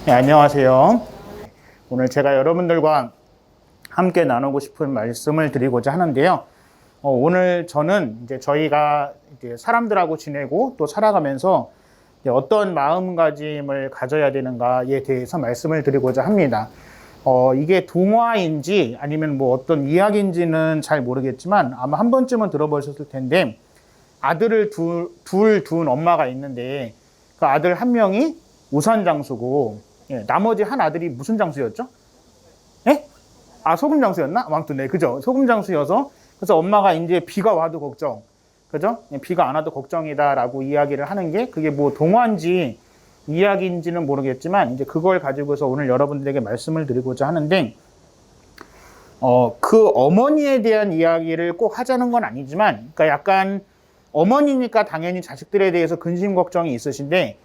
네, 안녕하세요. 오늘 제가 여러분들과 함께 나누고 싶은 말씀을 드리고자 하는데요. 오늘 저는 이제 저희가 이제 사람들하고 지내고 또 살아가면서 어떤 마음가짐을 가져야 되는가에 대해서 말씀을 드리고자 합니다. 이게 동화인지 아니면 뭐 어떤 이야기인지는 잘 모르겠지만 아마 한 번쯤은 들어보셨을 텐데, 아들을 둘 둔 엄마가 있는데 그 아들 한 명이 우산장수고, 나머지 한 아들이 무슨 장수였죠? 예? 소금장수였나? 아무튼 네, 그죠? 소금장수여서, 그래서 엄마가 이제 비가 와도 걱정, 그죠? 비가 안 와도 걱정이다라고 이야기를 하는 게, 그게 뭐 동화인지 이야기인지는 모르겠지만 이제 그걸 가지고서 오늘 여러분들에게 말씀을 드리고자 하는데, 그 어머니에 대한 이야기를 꼭 하자는 건 아니지만, 그러니까 약간 어머니니까 당연히 자식들에 대해서 근심 걱정이 있으신데,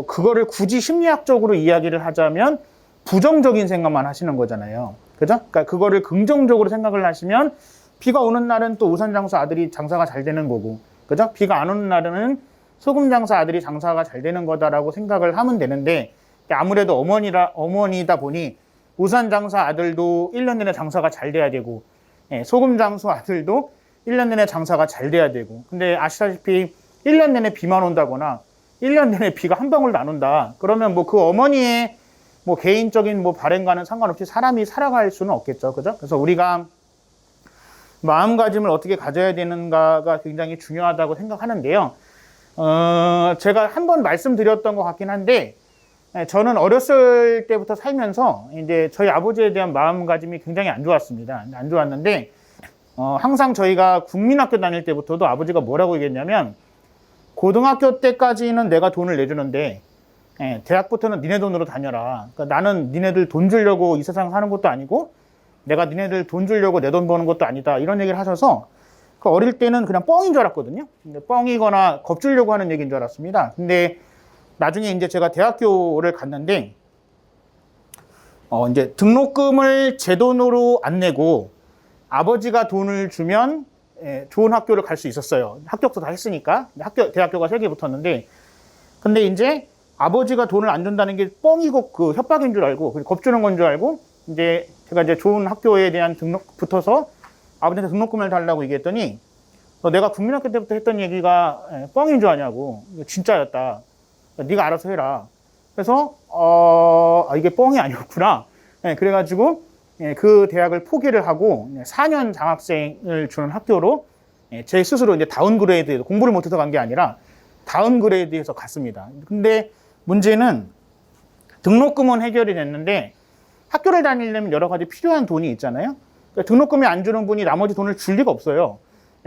그거를 굳이 심리학적으로 이야기를 하자면 부정적인 생각만 하시는 거잖아요. 그죠? 그러니까 그거를 긍정적으로 생각을 하시면 비가 오는 날은 또 우산장수 아들이 장사가 잘 되는 거고, 그죠? 비가 안 오는 날은 소금장사 아들이 장사가 잘 되는 거다라고 생각을 하면 되는데, 아무래도 어머니다 보니 우산장사 아들도 1년 내내 장사가 잘 돼야 되고, 소금장수 아들도 1년 내내 장사가 잘 돼야 되고, 근데 아시다시피 1년 내내 비만 온다거나 1년 내내 비가 한 방울도 안 온다. 그러면 뭐 그 어머니의 뭐 개인적인 뭐 바램과는 상관없이 사람이 살아갈 수는 없겠죠. 그죠? 그래서 우리가 마음가짐을 어떻게 가져야 되는가가 굉장히 중요하다고 생각하는데요. 제가 한번 말씀드렸던 것 같긴 한데, 저는 어렸을 때부터 살면서 이제 저희 아버지에 대한 마음가짐이 굉장히 안 좋았습니다. 안 좋았는데, 항상 저희가 국민학교 다닐 때부터도 아버지가 뭐라고 얘기했냐면, 고등학교 때까지는 내가 돈을 내주는데, 대학부터는 니네 돈으로 다녀라. 그러니까 나는 니네들 돈 주려고 이 세상 사는 것도 아니고, 내가 니네들 돈 주려고 내 돈 버는 것도 아니다. 이런 얘기를 하셔서, 그 어릴 때는 그냥 뻥인 줄 알았거든요. 뻥이거나 겁주려고 하는 얘기인 줄 알았습니다. 근데 나중에 이제 제가 대학교를 갔는데, 이제 등록금을 제 돈으로 안 내고, 아버지가 돈을 주면 좋은 학교를 갈 수 있었어요. 합격도 다 했으니까. 대학교가 3개 붙었는데, 근데 이제 아버지가 돈을 안 준다는 게 뻥이고 그 협박인 줄 알고, 겁주는 건 줄 알고, 이제 제가 이제 좋은 학교에 대한 붙어서 아버지한테 등록금을 달라고 얘기했더니, 내가 국민학교 때부터 했던 얘기가 뻥인 줄 아냐고. 진짜였다. 네가 알아서 해라. 그래서 이게 뻥이 아니었구나. 그래가지고 그 대학을 포기를 하고 4년 장학생을 주는 학교로 제 스스로 이제 다운그레이드해서, 공부를 못해서 간 게 아니라 다운그레이드해서 갔습니다. 근데 문제는 등록금은 해결이 됐는데, 학교를 다니려면 여러 가지 필요한 돈이 있잖아요. 그러니까 등록금이 안 주는 분이 나머지 돈을 줄 리가 없어요.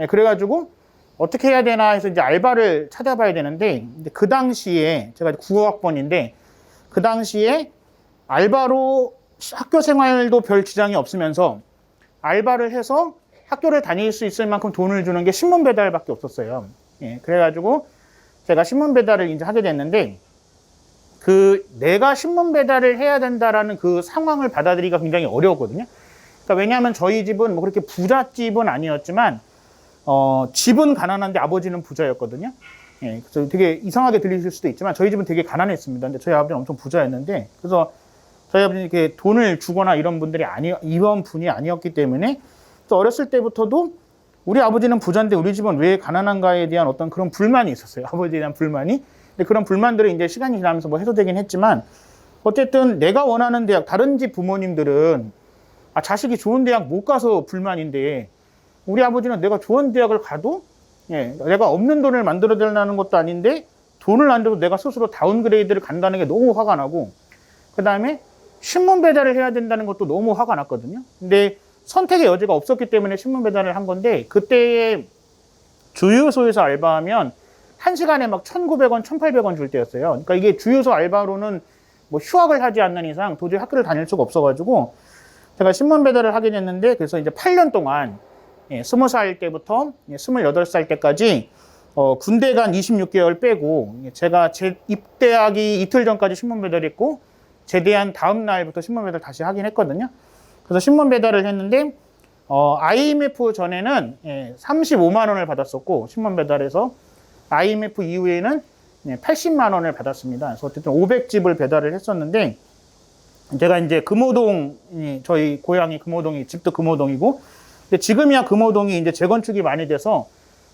그래가지고 어떻게 해야 되나 해서 이제 알바를 찾아봐야 되는데, 그 당시에 제가 9학번인데 그 당시에 알바로 학교 생활도 별 지장이 없으면서 알바를 해서 학교를 다닐 수 있을 만큼 돈을 주는 게 신문 배달밖에 없었어요. 그래가지고 제가 신문 배달을 이제 하게 됐는데, 내가 신문 배달을 해야 된다라는 그 상황을 받아들이기가 굉장히 어려웠거든요. 그러니까 왜냐하면 저희 집은 뭐 그렇게 부잣집은 아니었지만, 집은 가난한데 아버지는 부자였거든요. 그래서 되게 이상하게 들리실 수도 있지만 저희 집은 되게 가난했습니다. 근데 저희 아버지는 엄청 부자였는데, 그래서 저희 아버지는 이렇게 돈을 주거나 이런 분이 아니었기 때문에, 또 어렸을 때부터도 우리 아버지는 부자인데 우리 집은 왜 가난한가에 대한 어떤 그런 불만이 있었어요. 아버지에 대한 불만이. 근데 그런 불만들이 이제 시간이 지나면서 뭐 해소되긴 했지만, 어쨌든 내가 원하는 대학, 다른 집 부모님들은 자식이 좋은 대학 못 가서 불만인데, 우리 아버지는 내가 좋은 대학을 가도 내가 없는 돈을 만들어 달라는 것도 아닌데 돈을 안 줘도 내가 스스로 다운그레이드를 간다는 게 너무 화가 나고, 그 다음에 신문 배달을 해야 된다는 것도 너무 화가 났거든요. 근데 선택의 여지가 없었기 때문에 신문 배달을 한 건데, 그때의 주유소에서 알바하면 1시간에 막 1,900원, 1,800원 줄 때였어요. 그러니까 이게 주유소 알바로는 뭐 휴학을 하지 않는 이상 도저히 학교를 다닐 수가 없어가지고 제가 신문 배달을 하게 됐는데, 그래서 이제 8년 동안 20살 때부터 28살 때까지 군대 간 26개월 빼고, 제가 제 입대하기 이틀 전까지 신문 배달했고, 제대한 다음 날부터 신문 배달 다시 하긴 했거든요. 그래서 신문 배달을 했는데, IMF 전에는 35만 원을 받았었고, 신문 배달에서 IMF 이후에는 80만 원을 받았습니다. 그래서 어쨌든 500집을 배달을 했었는데, 제가 이제 금호동이 저희 고향이 금호동이 집도 금호동이고, 근데 지금이야 금호동이 이제 재건축이 많이 돼서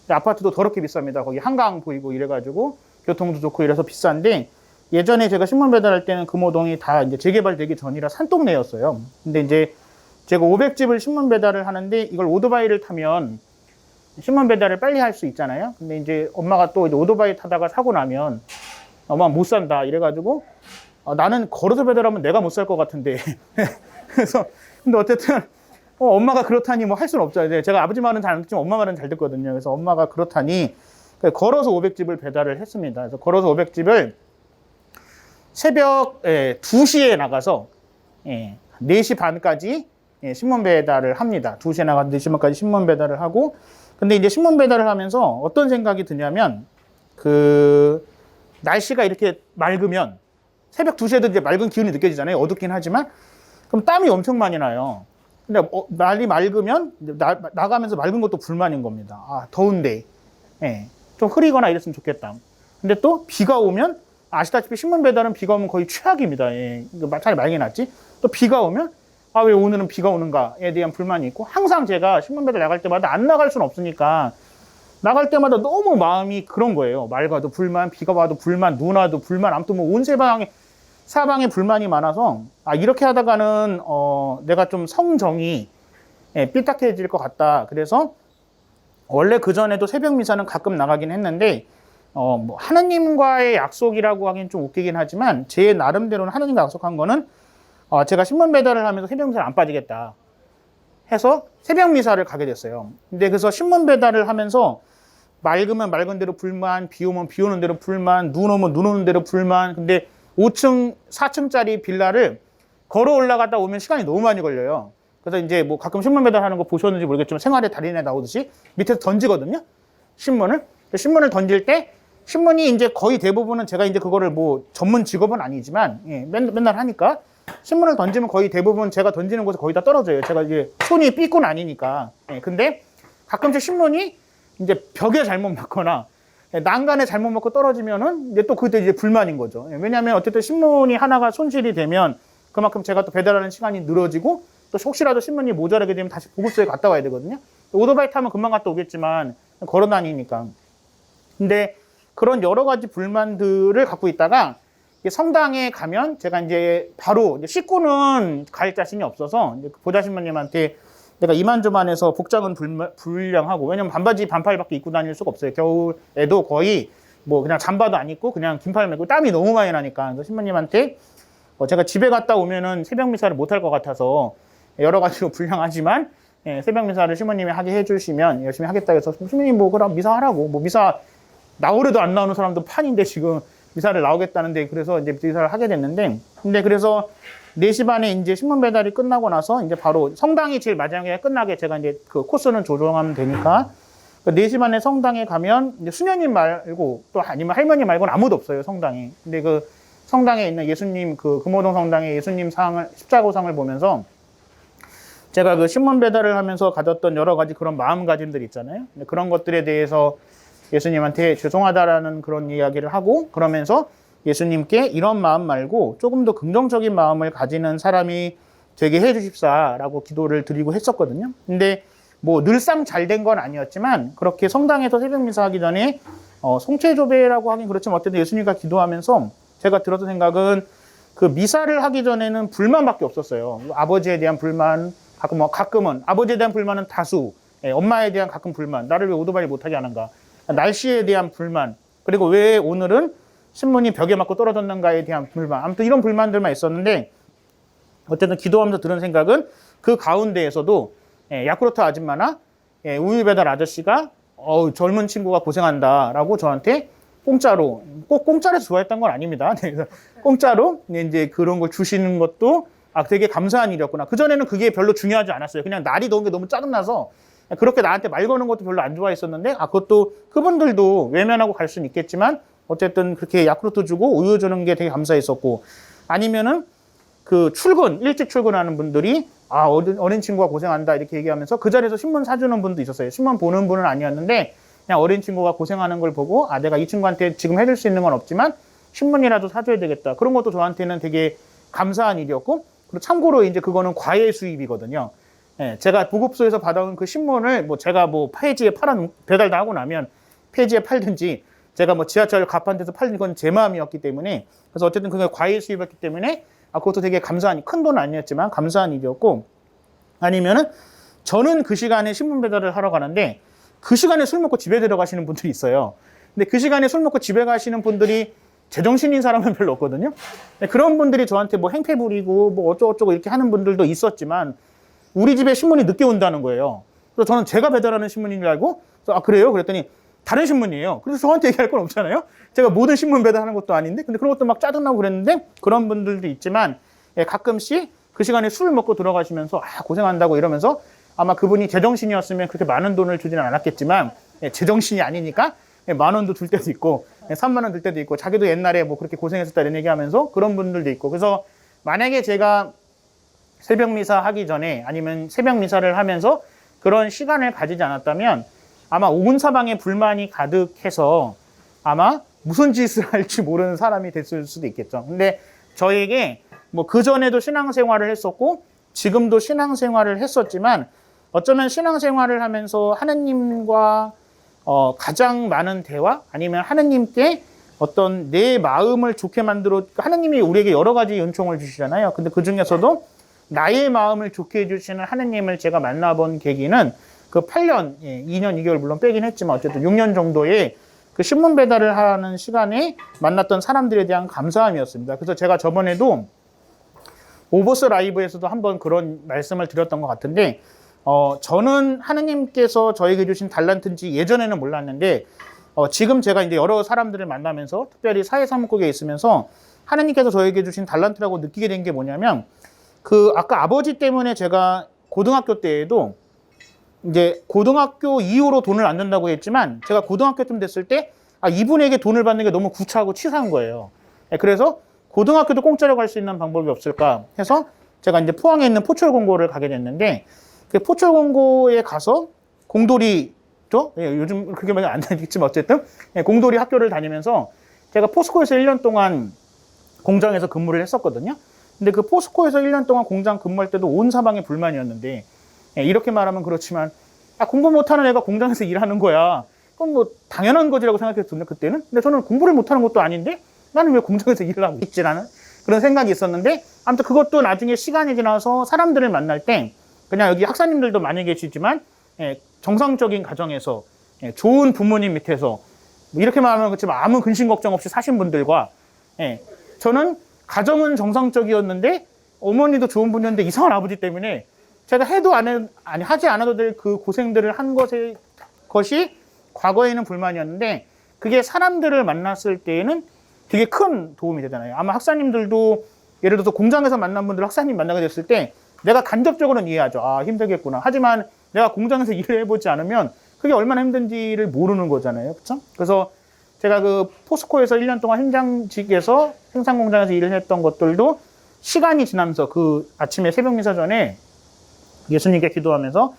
아파트도 더럽게 비쌉니다. 거기 한강 보이고 이래가지고 교통도 좋고 이래서 비싼데, 예전에 제가 신문 배달할 때는 금호동이 다 이제 재개발되기 전이라 산동네였어요. 근데 이제 제가 500집을 신문 배달을 하는데 이걸 오토바이를 타면 신문 배달을 빨리 할 수 있잖아요. 근데 이제 엄마가 또 이제 오토바이 타다가 사고 나면 엄마 못 산다 이래가지고 나는 걸어서 배달하면 내가 못 살 것 같은데 그래서 근데 어쨌든 엄마가 그렇다니 뭐 할 수는 없죠. 이제 제가 아버지 말은 잘 안 듣지만 엄마 말은 잘 듣거든요. 그래서 엄마가 그렇다니 걸어서 500집을 배달을 했습니다. 그래서 걸어서 500집을 새벽 2시에 나가서 4시 반까지 신문 배달을 합니다. 2시에 나가서 4시 반까지 신문 배달을 하고, 근데 이제 신문 배달을 하면서 어떤 생각이 드냐면, 그 날씨가 이렇게 맑으면 새벽 2시에도 이제 맑은 기운이 느껴지잖아요. 어둡긴 하지만. 그럼 땀이 엄청 많이 나요. 근데 날이 맑으면 나가면서 맑은 것도 불만인 겁니다. 아, 더운데 좀 흐리거나 이랬으면 좋겠다. 근데 또 비가 오면 아시다시피 신문 배달은 비가 오면 거의 최악입니다. 차라리 맑게 낫지. 또 비가 오면 아, 왜 오늘은 비가 오는가에 대한 불만이 있고, 항상 제가 신문 배달 나갈 때마다 안 나갈 수는 없으니까 나갈 때마다 너무 마음이 그런 거예요. 맑아도 불만, 비가 와도 불만, 눈 와도 불만, 아무튼 뭐 온 사방에 불만이 많아서 이렇게 하다가는 내가 좀 성정이 삐딱해질 것 같다. 그래서 원래 그 전에도 새벽 미사는 가끔 나가긴 했는데 뭐 하느님과의 약속이라고 하긴 좀 웃기긴 하지만 제 나름대로는 하느님과 약속한 거는 제가 신문 배달을 하면서 새벽 미사를 안 빠지겠다 해서 새벽 미사를 가게 됐어요. 근데 그래서 신문 배달을 하면서 맑으면 맑은 대로 불만, 비 오면 비 오는 대로 불만, 눈 오면 눈 오는 대로 불만. 근데 5층, 4층짜리 빌라를 걸어 올라갔다 오면 시간이 너무 많이 걸려요. 그래서 이제 뭐 가끔 신문 배달하는 거 보셨는지 모르겠지만 생활의 달인에 나오듯이 밑에서 던지거든요. 신문을 던질 때 신문이 이제 거의 대부분은 제가 이제 그거를 뭐 전문 직업은 아니지만 맨날 하니까 신문을 던지면 거의 대부분 제가 던지는 곳에 거의 다 떨어져요. 제가 이제 손이 삐꾼 아니니까. 근데 가끔씩 신문이 이제 벽에 잘못 맞거나 난간에 잘못 맞고 떨어지면은 이제 또 그때 이제 불만인 거죠. 왜냐하면 어쨌든 신문이 하나가 손실이 되면 그만큼 제가 또 배달하는 시간이 늘어지고, 또 혹시라도 신문이 모자라게 되면 다시 보급소에 갔다 와야 되거든요. 오토바이 타면 금방 갔다 오겠지만 걸어 다니니까. 근데 그런 여러 가지 불만들을 갖고 있다가 성당에 가면 제가 이제 바로 씻고는 갈 자신이 없어서 보좌 신부님한테 내가 이만저만해서 복장은 불량하고, 왜냐면 반바지 반팔밖에 입고 다닐 수가 없어요. 겨울에도 거의 뭐 그냥 잠바도 안 입고 그냥 긴팔 메고 땀이 너무 많이 나니까. 그래서 신부님한테 제가 집에 갔다 오면은 새벽 미사를 못 할 것 같아서 여러 가지로 불량하지만 새벽 미사를 신부님이 하게 해주시면 열심히 하겠다 해서 신부님 뭐 그럼 미사 하라고, 뭐 미사 나오려도 안 나오는 사람도 판인데 지금 미사를 나오겠다는데, 그래서 이제 미사를 하게 됐는데, 근데 그래서 4시 반에 이제 신문 배달이 끝나고 나서 이제 바로 성당이 제일 마지막에 끝나게 제가 이제 그 코스는 조정하면 되니까 4시 반에 성당에 가면 이제 수녀님 말고 또 아니면 할머니 말고는 아무도 없어요, 성당에. 근데 그 성당에 있는 예수님, 그 금호동 성당의 예수님 십자고상을 보면서 제가 그 신문 배달을 하면서 가졌던 여러 가지 그런 마음가짐들 있잖아요. 그런 것들에 대해서 예수님한테 죄송하다라는 그런 이야기를 하고, 그러면서 예수님께 이런 마음 말고 조금 더 긍정적인 마음을 가지는 사람이 되게 해주십사라고 기도를 드리고 했었거든요. 근데 뭐 늘상 잘 된 건 아니었지만 그렇게 성당에서 새벽 미사 하기 전에 송체조배라고 하긴 그렇지만 어쨌든 예수님과 기도하면서 제가 들었던 생각은 그 미사를 하기 전에는 불만밖에 없었어요. 아버지에 대한 불만, 가끔은 아버지에 대한 불만은 다수, 엄마에 대한 가끔 불만, 나를 왜 오토바이 못하게 하는가, 날씨에 대한 불만, 그리고 왜 오늘은 신문이 벽에 맞고 떨어졌는가에 대한 불만, 아무튼 이런 불만들만 있었는데, 어쨌든 기도하면서 들은 생각은 그 가운데에서도 야쿠르트 아줌마나 우유 배달 아저씨가 젊은 친구가 고생한다라고 저한테 공짜로, 꼭 공짜로 좋아했던 건 아닙니다. 그래서 공짜로 이제 그런 걸 주시는 것도 되게 감사한 일이었구나. 그전에는 그게 별로 중요하지 않았어요. 그냥 날이 더운 게 너무 짜증나서 그렇게 나한테 말 거는 것도 별로 안 좋아했었는데, 그것도 그분들도 외면하고 갈 수는 있겠지만 어쨌든 그렇게 야쿠르트 주고 우유 주는 게 되게 감사했었고, 아니면은 그 일찍 출근하는 분들이 어린 친구가 고생한다 이렇게 얘기하면서 그 자리에서 신문 사주는 분도 있었어요. 신문 보는 분은 아니었는데 그냥 어린 친구가 고생하는 걸 보고 내가 이 친구한테 지금 해줄 수 있는 건 없지만 신문이라도 사줘야 되겠다. 그런 것도 저한테는 되게 감사한 일이었고, 그리고 참고로 이제 그거는 과외 수입이거든요. 예, 제가 보급소에서 받아온 그 신문을 뭐 제가 뭐 폐지에 배달도 하고 나면 폐지에 팔든지 제가 뭐 지하철 가판 데서 팔는 건 제 마음이었기 때문에, 그래서 어쨌든 그게 과외 수입이었기 때문에 그것도 되게 감사한, 큰 돈은 아니었지만 감사한 일이었고, 아니면은 저는 그 시간에 신문 배달을 하러 가는데 그 시간에 술 먹고 집에 들어가시는 분들이 있어요. 근데 그 시간에 술 먹고 집에 가시는 분들이 제정신인 사람은 별로 없거든요. 그런 분들이 저한테 뭐 행패 부리고 뭐 어쩌고저쩌고 이렇게 하는 분들도 있었지만 우리 집에 신문이 늦게 온다는 거예요. 그래서 저는 제가 배달하는 신문인 줄 알고, 아, 그래요? 그랬더니 다른 신문이에요. 그래서 저한테 얘기할 건 없잖아요. 제가 모든 신문 배달하는 것도 아닌데, 근데 그런 것도 막 짜증나고 그랬는데, 그런 분들도 있지만, 예, 가끔씩 그 시간에 술 먹고 들어가시면서, 아, 고생한다고 이러면서, 아마 그분이 제정신이었으면 그렇게 많은 돈을 주지는 않았겠지만, 예, 제정신이 아니니까, 예, 10,000원도 줄 때도 있고, 예, 30,000원 줄 때도 있고, 자기도 옛날에 뭐 그렇게 고생했었다 이런 얘기 하면서 그런 분들도 있고, 그래서 만약에 제가 새벽 미사 하기 전에 아니면 새벽 미사를 하면서 그런 시간을 가지지 않았다면 아마 온 사방에 불만이 가득해서 아마 무슨 짓을 할지 모르는 사람이 됐을 수도 있겠죠. 근데 저에게 뭐 그전에도 신앙생활을 했었고 지금도 신앙생활을 했었지만 어쩌면 신앙생활을 하면서 하느님과 가장 많은 대화, 아니면 하느님께 어떤 내 마음을 좋게 만들어, 하느님이 우리에게 여러 가지 은총을 주시잖아요. 근데 그 중에서도 나의 마음을 좋게 해주시는 하느님을 제가 만나본 계기는 그 8년, 2년 2개월 물론 빼긴 했지만 어쨌든 6년 정도의 그 신문 배달을 하는 시간에 만났던 사람들에 대한 감사함이었습니다. 그래서 제가 저번에도 오버스 라이브에서도 한번 그런 말씀을 드렸던 것 같은데, 저는 하느님께서 저에게 주신 달란트인지 예전에는 몰랐는데, 지금 제가 이제 여러 사람들을 만나면서 특별히 사회사무국에 있으면서 하느님께서 저에게 주신 달란트라고 느끼게 된 게 뭐냐면, 그 아까 아버지 때문에 제가 고등학교 때에도 이제 고등학교 이후로 돈을 안 준다고 했지만 제가 고등학교쯤 됐을 때 이분에게 돈을 받는 게 너무 구차하고 치사한 거예요. 그래서 고등학교도 공짜로 갈 수 있는 방법이 없을까 해서 제가 이제 포항에 있는 포철공고를 가게 됐는데, 그 포철공고에 가서 공돌이죠? 요즘 그렇게 많이 안 다니겠지만 어쨌든 공돌이 학교를 다니면서 제가 포스코에서 1년 동안 공장에서 근무를 했었거든요. 근데 그 포스코에서 1년 동안 공장 근무할 때도 온 사방에 불만이었는데, 이렇게 말하면 그렇지만 공부 못하는 애가 공장에서 일하는 거야. 그건 뭐 당연한 거지라고 생각했었는데 그때는. 근데 저는 공부를 못하는 것도 아닌데 나는 왜 공장에서 일을 하고 있지라는 그런 생각이 있었는데, 아무튼 그것도 나중에 시간이 지나서 사람들을 만날 때 그냥 여기 학사님들도 많이 계시지만 정상적인 가정에서 좋은 부모님 밑에서 뭐 이렇게 말하면 그렇지만 아무 근심 걱정 없이 사신 분들과, 저는 가정은 정상적이었는데 어머니도 좋은 분이었는데 이상한 아버지 때문에 제가 하지 않아도 될 그 고생들을 한 것이 과거에는 불만이었는데, 그게 사람들을 만났을 때에는 되게 큰 도움이 되잖아요. 아마 학사님들도 예를 들어서 공장에서 만난 분들 학사님 만나게 됐을 때 내가 간접적으로는 이해하죠. 아, 힘들겠구나. 하지만 내가 공장에서 일을 해보지 않으면 그게 얼마나 힘든지를 모르는 거잖아요. 그렇죠? 그래서 제가 그 포스코에서 1년 동안 현장직에서 생산공장에서 일을 했던 것들도 시간이 지나면서 그 아침에 새벽 미사 전에 예수님께 기도하면서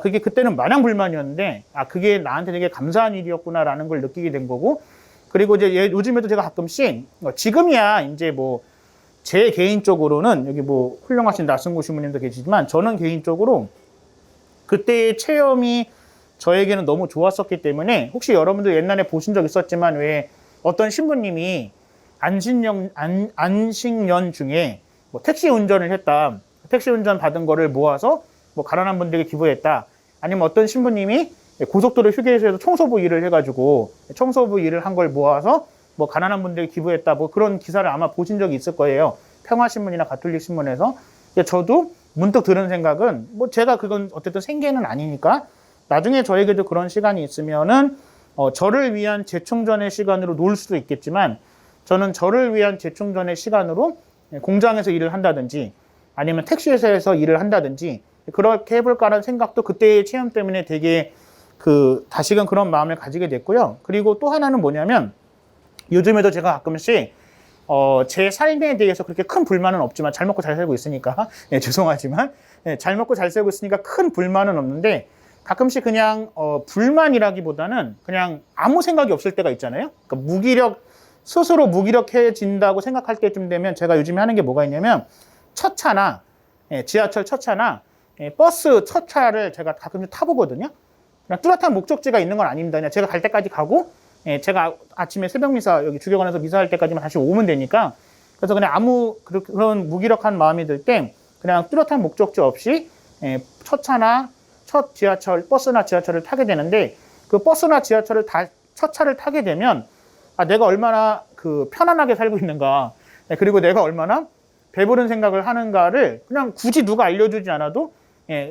그게 그때는 마냥 불만이었는데 그게 나한테 되게 감사한 일이었구나라는 걸 느끼게 된 거고, 그리고 이제 요즘에도 제가 가끔씩 지금이야 이제 뭐 제 개인적으로는 여기 뭐 훌륭하신 나승구 신부님도 계시지만 저는 개인적으로 그때의 체험이 저에게는 너무 좋았었기 때문에, 혹시 여러분들 옛날에 보신 적 있었지만 왜 어떤 신부님이 안식년 중에 뭐 택시 운전을 했다. 택시 운전 받은 거를 모아서 뭐 가난한 분들에게 기부했다. 아니면 어떤 신부님이 고속도로 휴게소에서 청소부 일을 해가지고 청소부 일을 한 걸 모아서 뭐 가난한 분들에게 기부했다. 뭐 그런 기사를 아마 보신 적이 있을 거예요. 평화신문이나 가톨릭 신문에서. 저도 문득 들은 생각은 뭐 제가 그건 어쨌든 생계는 아니니까 나중에 저에게도 그런 시간이 있으면은 저를 위한 재충전의 시간으로 놓을 수도 있겠지만, 저는 저를 위한 재충전의 시간으로 공장에서 일을 한다든지 아니면 택시회사에서 일을 한다든지 그렇게 해볼까라는 생각도 그때의 체험 때문에 되게 다시금 그런 마음을 가지게 됐고요. 그리고 또 하나는 뭐냐면, 요즘에도 제가 가끔씩 제 삶에 대해서 그렇게 큰 불만은 없지만, 잘 먹고 잘 살고 있으니까 죄송하지만 잘 먹고 잘 살고 있으니까 큰 불만은 없는데, 가끔씩 그냥 불만이라기보다는 그냥 아무 생각이 없을 때가 있잖아요. 그러니까 스스로 무기력해진다고 생각할 때쯤 되면 제가 요즘에 하는 게 뭐가 있냐면, 첫 차나 지하철 첫 차나 버스 첫 차를 제가 가끔씩 타보거든요. 그냥 뚜렷한 목적지가 있는 건 아닙니다. 그냥 제가 갈 때까지 가고 제가 아침에 새벽 미사 여기 주교관에서 미사할 때까지만 다시 오면 되니까 그래서 그냥 아무 그런 무기력한 마음이 들 때 그냥 뚜렷한 목적지 없이 첫 차나 첫 지하철, 버스나 지하철을 타게 되는데 그 버스나 지하철을 첫 차를 타게 되면 내가 얼마나 편안하게 살고 있는가 그리고 내가 얼마나 배부른 생각을 하는가를 그냥 굳이 누가 알려주지 않아도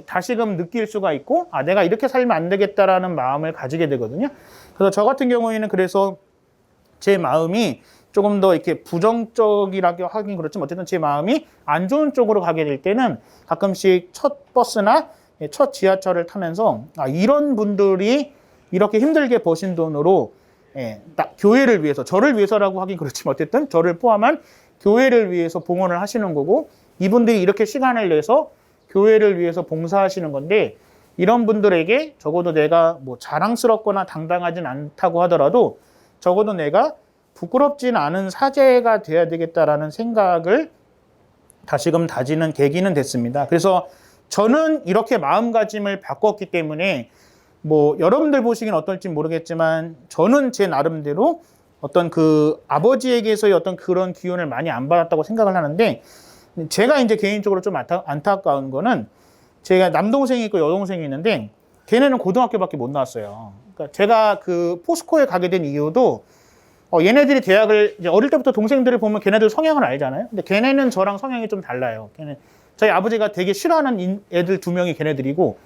다시금 느낄 수가 있고 내가 이렇게 살면 안 되겠다라는 마음을 가지게 되거든요. 그래서 저 같은 경우에는 그래서 제 마음이 조금 더 이렇게 부정적이라고 하긴 그렇지만 어쨌든 제 마음이 안 좋은 쪽으로 가게 될 때는 가끔씩 첫 버스나 첫 지하철을 타면서 이런 분들이 이렇게 힘들게 버신 돈으로 교회를 위해서 저를 위해서라고 하긴 그렇지만 어쨌든 저를 포함한 교회를 위해서 봉헌을 하시는 거고 이분들이 이렇게 시간을 내서 교회를 위해서 봉사하시는 건데 이런 분들에게 적어도 내가 뭐 자랑스럽거나 당당하진 않다고 하더라도 적어도 내가 부끄럽진 않은 사제가 돼야 되겠다라는 생각을 다시금 다지는 계기는 됐습니다. 그래서 저는 이렇게 마음가짐을 바꿨기 때문에 뭐 여러분들 보시기는 어떨지 모르겠지만 저는 제 나름대로 어떤 아버지에게서의 어떤 그런 기운을 많이 안 받았다고 생각을 하는데 제가 이제 개인적으로 좀 안타까운 거는 제가 남동생이 있고 여동생이 있는데 걔네는 고등학교밖에 못 나왔어요. 그러니까 제가 포스코에 가게 된 이유도 얘네들이 대학을 이제 어릴 때부터 동생들을 보면 걔네들 성향을 알잖아요. 근데 걔네는 저랑 성향이 좀 달라요. 저희 아버지가 되게 싫어하는 애들 2명이 걔네들이고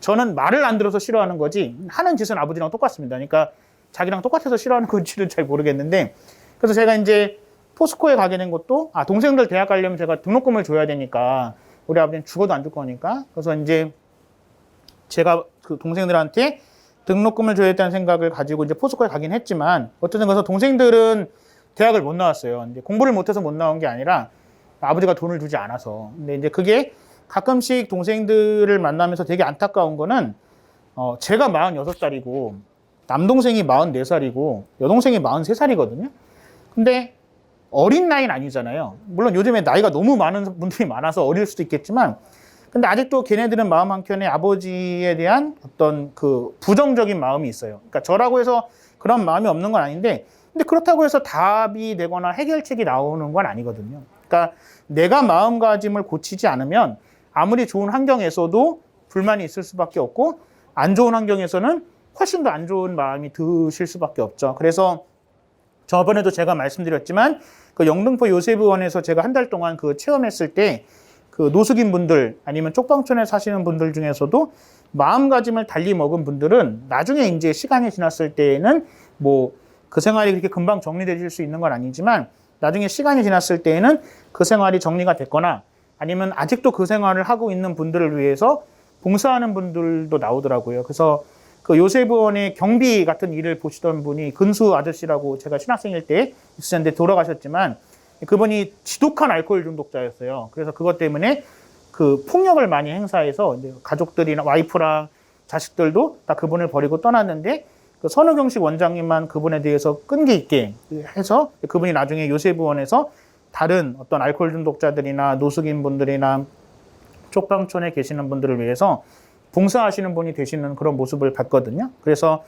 저는 말을 안 들어서 싫어하는 거지 하는 짓은 아버지랑 똑같습니다. 그러니까 자기랑 똑같아서 싫어하는 건지는 잘 모르겠는데 그래서 제가 이제 포스코에 가게 된 것도 동생들 대학 가려면 제가 등록금을 줘야 되니까 우리 아버지는 죽어도 안 줄 거니까 그래서 이제 제가 동생들한테 등록금을 줘야겠다는 생각을 가지고 이제 포스코에 가긴 했지만 어쨌든 그래서 동생들은 대학을 못 나왔어요. 이제 공부를 못해서 못 나온 게 아니라 아버지가 돈을 주지 않아서. 근데 이제 그게 가끔씩 동생들을 만나면서 되게 안타까운 거는 제가 46살이고 남동생이 44살이고 여동생이 43살이거든요. 근데 어린 나이는 아니잖아요. 물론 요즘에 나이가 너무 많은 분들이 많아서 어릴 수도 있겠지만 근데 아직도 걔네들은 마음 한켠에 아버지에 대한 어떤 부정적인 마음이 있어요. 그러니까 저라고 해서 그런 마음이 없는 건 아닌데 근데 그렇다고 해서 답이 되거나 해결책이 나오는 건 아니거든요. 그러니까 내가 마음가짐을 고치지 않으면 아무리 좋은 환경에서도 불만이 있을 수밖에 없고 안 좋은 환경에서는 훨씬 더 안 좋은 마음이 드실 수밖에 없죠. 그래서 저번에도 제가 말씀드렸지만 영등포 요셉의원에서 제가 한 달 동안 체험했을 때 노숙인 분들 아니면 쪽방촌에 사시는 분들 중에서도 마음가짐을 달리 먹은 분들은 나중에 이제 시간이 지났을 때에는 뭐 그 생활이 그렇게 금방 정리되실 수 있는 건 아니지만 나중에 시간이 지났을 때에는 그 생활이 정리가 됐거나 아니면 아직도 그 생활을 하고 있는 분들을 위해서 봉사하는 분들도 나오더라고요. 그래서 요셉의원의 경비 같은 일을 보시던 분이 근수 아저씨라고 제가 신학생일 때 있었는데 돌아가셨지만 그분이 지독한 알코올 중독자였어요. 그래서 그것 때문에 폭력을 많이 행사해서 이제 가족들이나 와이프랑 자식들도 다 그분을 버리고 떠났는데 선우경식 원장님만 그분에 대해서 끈기 있게 해서 그분이 나중에 요셉의원에서 다른 어떤 알코올 중독자들이나 노숙인 분들이나 쪽방촌에 계시는 분들을 위해서 봉사하시는 분이 되시는 그런 모습을 봤거든요. 그래서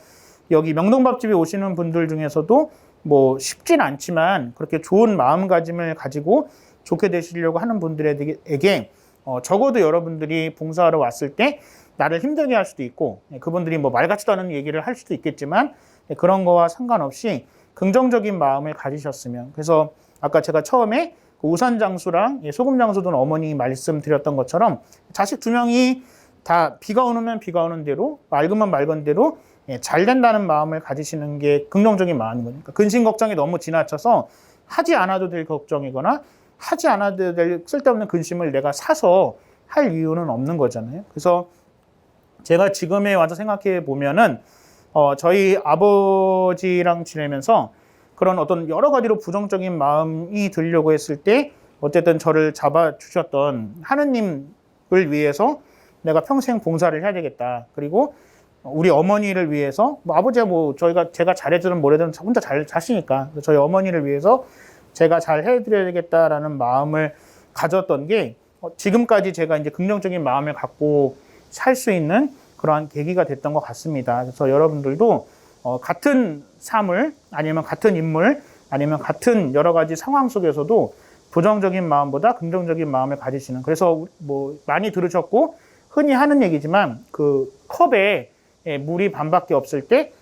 여기 명동밥집에 오시는 분들 중에서도 뭐 쉽진 않지만 그렇게 좋은 마음가짐을 가지고 좋게 되시려고 하는 분들에게 적어도 여러분들이 봉사하러 왔을 때 나를 힘들게 할 수도 있고 그분들이 뭐 말 같지도 않은 얘기를 할 수도 있겠지만 그런 거와 상관없이 긍정적인 마음을 가지셨으면 그래서 아까 제가 처음에 우산장수랑 소금장수 둔 어머니 말씀드렸던 것처럼 자식 2명이 다 비가 오면 비가 오는 대로 맑으면 맑은 대로 잘 된다는 마음을 가지시는 게 긍정적인 마음인 거니까 근심 걱정이 너무 지나쳐서 하지 않아도 될 걱정이거나 하지 않아도 될 쓸데없는 근심을 내가 사서 할 이유는 없는 거잖아요. 그래서 제가 지금에 와서 생각해 보면은 저희 아버지랑 지내면서 그런 어떤 여러 가지로 부정적인 마음이 들려고 했을 때 어쨌든 저를 잡아주셨던 하느님을 위해서 내가 평생 봉사를 해야 되겠다. 그리고 우리 어머니를 위해서 아버지가 제가 잘해주든 뭐래든 혼자 잘 사시니까 저희 어머니를 위해서 제가 잘 해드려야 되겠다라는 마음을 가졌던 게 지금까지 제가 이제 긍정적인 마음을 갖고 살 수 있는 그러한 계기가 됐던 것 같습니다. 그래서 여러분들도 같은 삶을 아니면 같은 인물 아니면 같은 여러 가지 상황 속에서도 부정적인 마음보다 긍정적인 마음을 가지시는, 그래서 뭐 많이 들으셨고 흔히 하는 얘기지만 그 컵에 물이 반밖에 없을 때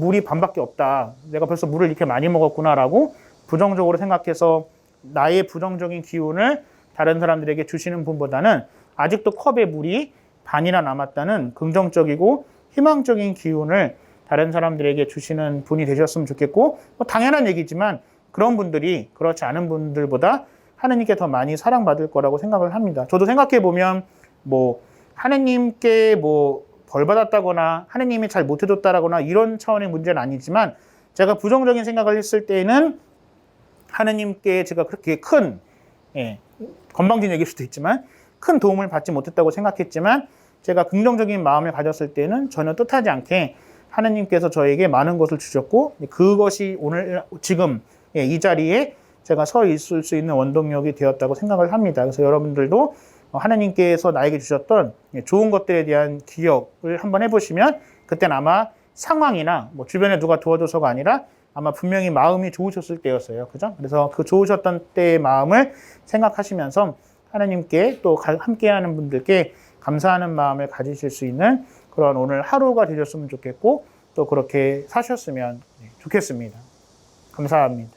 물이 반밖에 없다. 내가 벌써 물을 이렇게 많이 먹었구나라고 부정적으로 생각해서 나의 부정적인 기운을 다른 사람들에게 주시는 분보다는 아직도 컵에 물이 반이나 남았다는 긍정적이고 희망적인 기운을 다른 사람들에게 주시는 분이 되셨으면 좋겠고, 뭐 당연한 얘기지만 그런 분들이 그렇지 않은 분들보다 하느님께 더 많이 사랑받을 거라고 생각을 합니다. 저도 생각해 보면 뭐 하느님께 뭐 벌 받았다거나 하느님이 잘 못해줬다거나 이런 차원의 문제는 아니지만, 제가 부정적인 생각을 했을 때는 하느님께 제가 그렇게 큰 건방진 얘기일 수도 있지만 큰 도움을 받지 못했다고 생각했지만, 제가 긍정적인 마음을 가졌을 때는 전혀 뜻하지 않게 하느님께서 저에게 많은 것을 주셨고, 그것이 오늘 지금 이 자리에 제가 서 있을 수 있는 원동력이 되었다고 생각을 합니다. 그래서 여러분들도 하나님께서 나에게 주셨던 좋은 것들에 대한 기억을 한번 해보시면, 그때는 아마 상황이나 뭐 주변에 누가 도와줘서가 아니라 아마 분명히 마음이 좋으셨을 때였어요. 그죠? 그래서 그 좋으셨던 때의 마음을 생각하시면서 하나님께 또 함께하는 분들께 감사하는 마음을 가지실 수 있는 그런 오늘 하루가 되셨으면 좋겠고, 또 그렇게 사셨으면 좋겠습니다. 감사합니다.